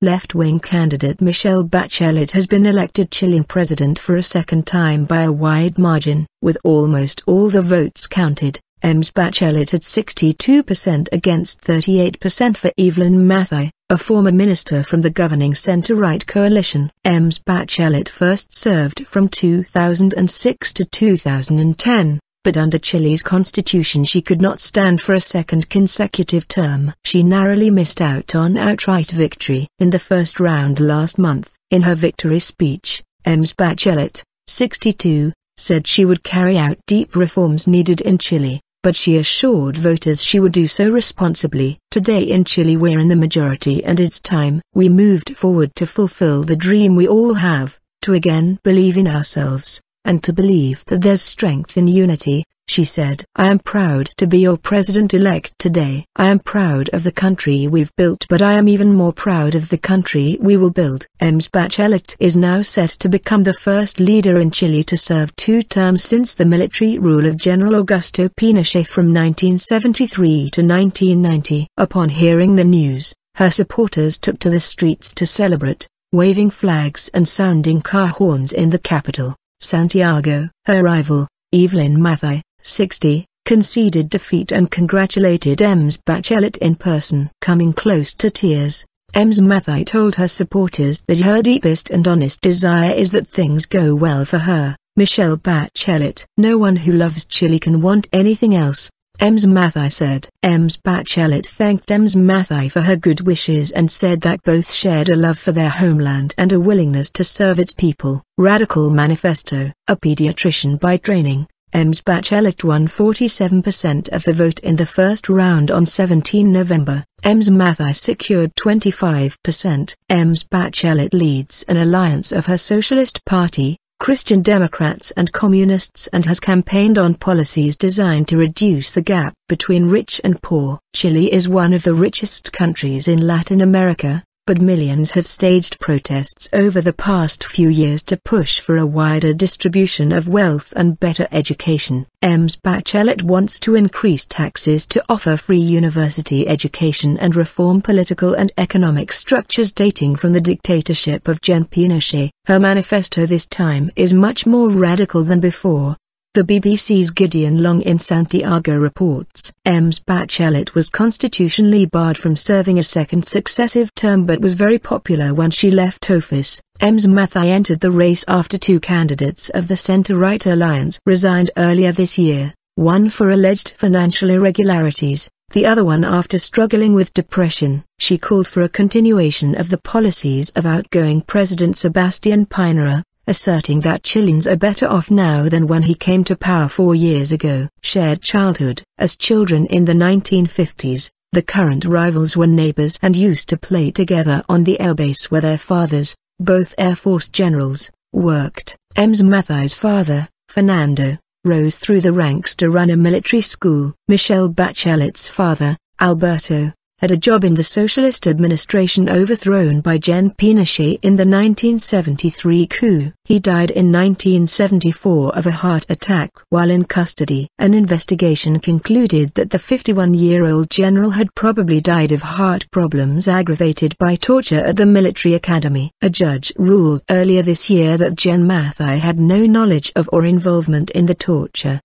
Left-wing candidate Michelle Bachelet has been elected Chilean president for a second time by a wide margin, with almost all the votes counted. Ms. Bachelet had 62% against 38% for Evelyn Matthei, a former minister from the governing centre-right coalition. Ms. Bachelet first served from 2006 to 2010. But under Chile's constitution she could not stand for a second consecutive term. She narrowly missed out on outright victory in the first round last month. In her victory speech, Ms. Bachelet, 62, said she would carry out deep reforms needed in Chile, but she assured voters she would do so responsibly. Today in Chile we're in the majority and it's time we moved forward to fulfill the dream we all have, to again believe in ourselves, and to believe that there's strength in unity, she said. I am proud to be your president-elect today. I am proud of the country we've built, but I am even more proud of the country we will build. Ms. Bachelet is now set to become the first leader in Chile to serve 2 terms since the military rule of General Augusto Pinochet from 1973 to 1990. Upon hearing the news, her supporters took to the streets to celebrate, waving flags and sounding car horns in the capital, Santiago. Her rival, Evelyn Matthei, 60, conceded defeat and congratulated Ms. Bachelet in person. Coming close to tears, Ms. Matthei told her supporters that her deepest and honest desire is that things go well for her, Michelle Bachelet. No one who loves Chile can want anything else, Ms. Matthei said. Ms. Bachelet thanked Ms. Matthei for her good wishes and said that both shared a love for their homeland and a willingness to serve its people. Radical Manifesto. A pediatrician by training, Ms. Bachelet won 47% of the vote in the first round on 17 November. Ms. Matthei secured 25%. Ms. Bachelet leads an alliance of her Socialist Party, Christian Democrats and Communists and has campaigned on policies designed to reduce the gap between rich and poor. Chile is one of the richest countries in Latin America, but millions have staged protests over the past few years to push for a wider distribution of wealth and better education. Ms. Bachelet wants to increase taxes to offer free university education and reform political and economic structures dating from the dictatorship of Gen Pinochet. Her manifesto this time is much more radical than before. The BBC's Gideon Long in Santiago reports. Ms. Bachelet was constitutionally barred from serving a second successive term but was very popular when she left office. Ms. Matthei entered the race after 2 candidates of the centre-right alliance resigned earlier this year, one for alleged financial irregularities, the other one after struggling with depression. She called for a continuation of the policies of outgoing President Sebastián Pinera, asserting that Chileans are better off now than when he came to power 4 years ago. Shared childhood. As children in the 1950s, the current rivals were neighbors and used to play together on the airbase where their fathers, both Air Force generals, worked. Ms. Matthei's father, Fernando, rose through the ranks to run a military school. Michelle Bachelet's father, Alberto, had a job in the socialist administration overthrown by Gen Pinochet in the 1973 coup. He died in 1974 of a heart attack while in custody. An investigation concluded that the 51-year-old general had probably died of heart problems aggravated by torture at the military academy. A judge ruled earlier this year that Gen Matthei had no knowledge of or involvement in the torture.